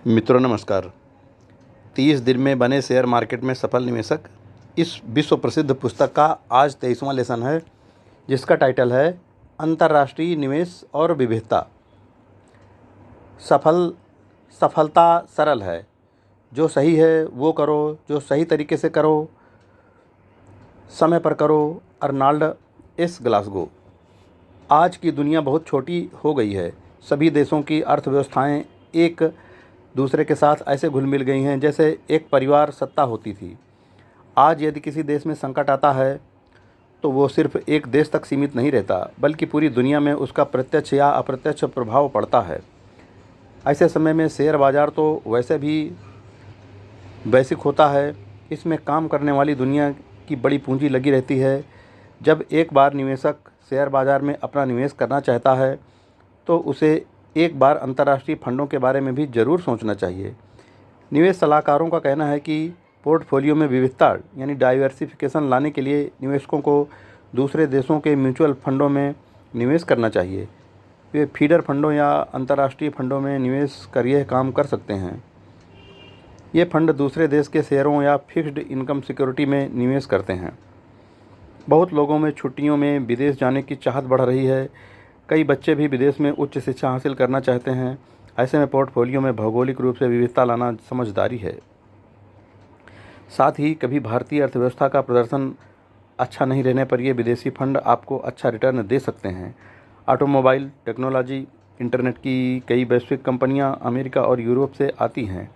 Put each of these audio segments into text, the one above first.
मित्रों नमस्कार। 30 दिन में बने शेयर मार्केट में सफल निवेशक, इस विश्व प्रसिद्ध पुस्तक का आज 23वां लेसन है, जिसका टाइटल है अंतर्राष्ट्रीय निवेश और विविधता। सफलता सरल है। जो सही है वो करो, जो सही तरीके से करो, समय पर करो। Arnold S Glasgow. आज की दुनिया बहुत छोटी हो गई है। सभी देशों की अर्थव्यवस्थाएं एक दूसरे के साथ ऐसे घुल मिल गई हैं जैसे एक परिवार सत्ता होती थी। आज यदि किसी देश में संकट आता है तो वो सिर्फ एक देश तक सीमित नहीं रहता, बल्कि पूरी दुनिया में उसका प्रत्यक्ष या अप्रत्यक्ष प्रभाव पड़ता है। ऐसे समय में शेयर बाज़ार तो वैसे भी वैश्विक होता है। इसमें काम करने वाली दुनिया की बड़ी पूंजी लगी रहती है। जब एक बार निवेशक शेयर बाज़ार में अपना निवेश करना चाहता है तो उसे एक बार अंतर्राष्ट्रीय फंडों के बारे में भी ज़रूर सोचना चाहिए। निवेश सलाहकारों का कहना है कि पोर्टफोलियो में विविधता यानी डाइवर्सिफिकेशन लाने के लिए निवेशकों को दूसरे देशों के म्यूचुअल फंडों में निवेश करना चाहिए। वे फीडर फंडों या अंतर्राष्ट्रीय फंडों में निवेश कर यह काम कर सकते हैं। ये फंड दूसरे देश के शेयरों या फिक्स्ड इनकम सिक्योरिटी में निवेश करते हैं। बहुत लोगों में छुट्टियों में विदेश जाने की चाहत बढ़ रही है। कई बच्चे भी विदेश में उच्च शिक्षा हासिल करना चाहते हैं। ऐसे में पोर्टफोलियो में भौगोलिक रूप से विविधता लाना समझदारी है। साथ ही कभी भारतीय अर्थव्यवस्था का प्रदर्शन अच्छा नहीं रहने पर ये विदेशी फंड आपको अच्छा रिटर्न दे सकते हैं। ऑटोमोबाइल, टेक्नोलॉजी, इंटरनेट की कई वैश्विक कंपनियां अमेरिका और यूरोप से आती हैं।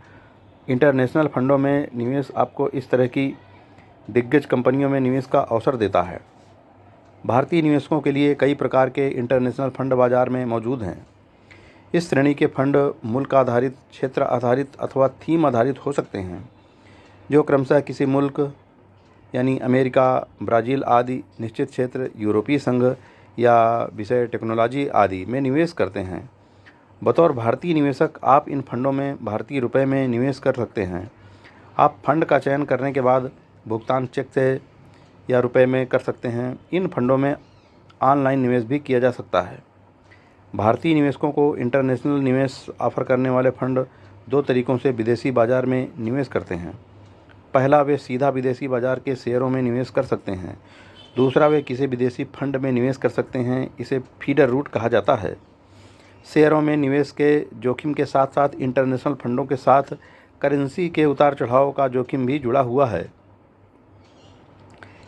इंटरनेशनल फंडों में निवेश आपको इस तरह की दिग्गज कंपनियों में निवेश का अवसर देता है। भारतीय निवेशकों के लिए कई प्रकार के इंटरनेशनल फंड बाज़ार में मौजूद हैं। इस श्रेणी के फंड मुल्क आधारित, क्षेत्र आधारित अथवा थीम आधारित हो सकते हैं, जो क्रमशः किसी मुल्क यानी अमेरिका, ब्राज़ील आदि, निश्चित क्षेत्र, यूरोपीय संघ या विषय टेक्नोलॉजी आदि में निवेश करते हैं। बतौर भारतीय निवेशक आप इन फंडों में भारतीय रुपये में निवेश कर सकते हैं। आप फंड का चयन करने के बाद भुगतान चेक से या रुपए में कर सकते हैं। इन फंडों में ऑनलाइन निवेश भी किया जा सकता है। भारतीय निवेशकों को इंटरनेशनल निवेश ऑफर करने वाले फंड दो तरीक़ों से विदेशी बाज़ार में निवेश करते हैं। पहला, वे सीधा विदेशी बाज़ार के शेयरों में निवेश कर सकते हैं। दूसरा, वे किसी विदेशी फंड में निवेश कर सकते हैं। इसे फीडर रूट कहा जाता है। शेयरों में निवेश के जोखिम के साथ साथ इंटरनेशनल फंडों के साथ करेंसी के उतार चढ़ाव का जोखिम भी जुड़ा हुआ है।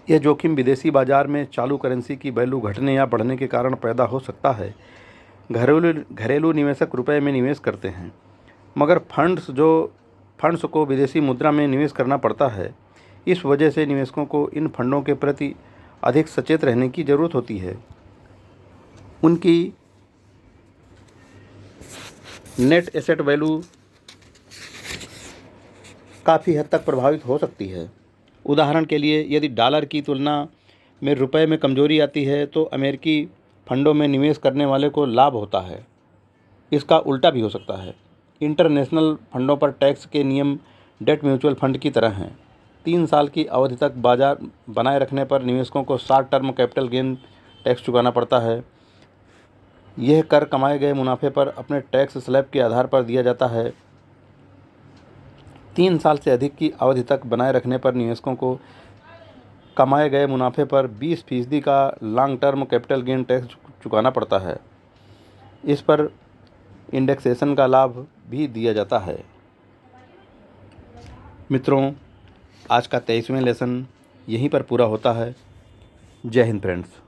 यह जोखिम विदेशी बाज़ार में चालू करेंसी की वैल्यू घटने या बढ़ने के कारण पैदा हो सकता है। घरेलू निवेशक रुपए में निवेश करते हैं, मगर फंड्स को विदेशी मुद्रा में निवेश करना पड़ता है। इस वजह से निवेशकों को इन फंडों के प्रति अधिक सचेत रहने की ज़रूरत होती है। उनकी नेट एसेट वैल्यू काफ़ी हद तक प्रभावित हो सकती है। उदाहरण के लिए, यदि डॉलर की तुलना में रुपए में कमजोरी आती है तो अमेरिकी फंडों में निवेश करने वाले को लाभ होता है। इसका उल्टा भी हो सकता है। इंटरनेशनल फंडों पर टैक्स के नियम डेट म्यूचुअल फंड की तरह हैं। 3 साल की अवधि तक बाजार बनाए रखने पर निवेशकों को short term capital gain tax चुकाना पड़ता है। यह कर कमाए गए मुनाफे पर अपने टैक्स स्लैब के आधार पर दिया जाता है। 3 साल से अधिक की अवधि तक बनाए रखने पर निवेशकों को कमाए गए मुनाफे पर 20% का long term capital gain tax चुकाना पड़ता है। इस पर इंडेक्सेशन का लाभ भी दिया जाता है। मित्रों, आज का 23वां लेसन यहीं पर पूरा होता है। जय हिंद फ्रेंड्स।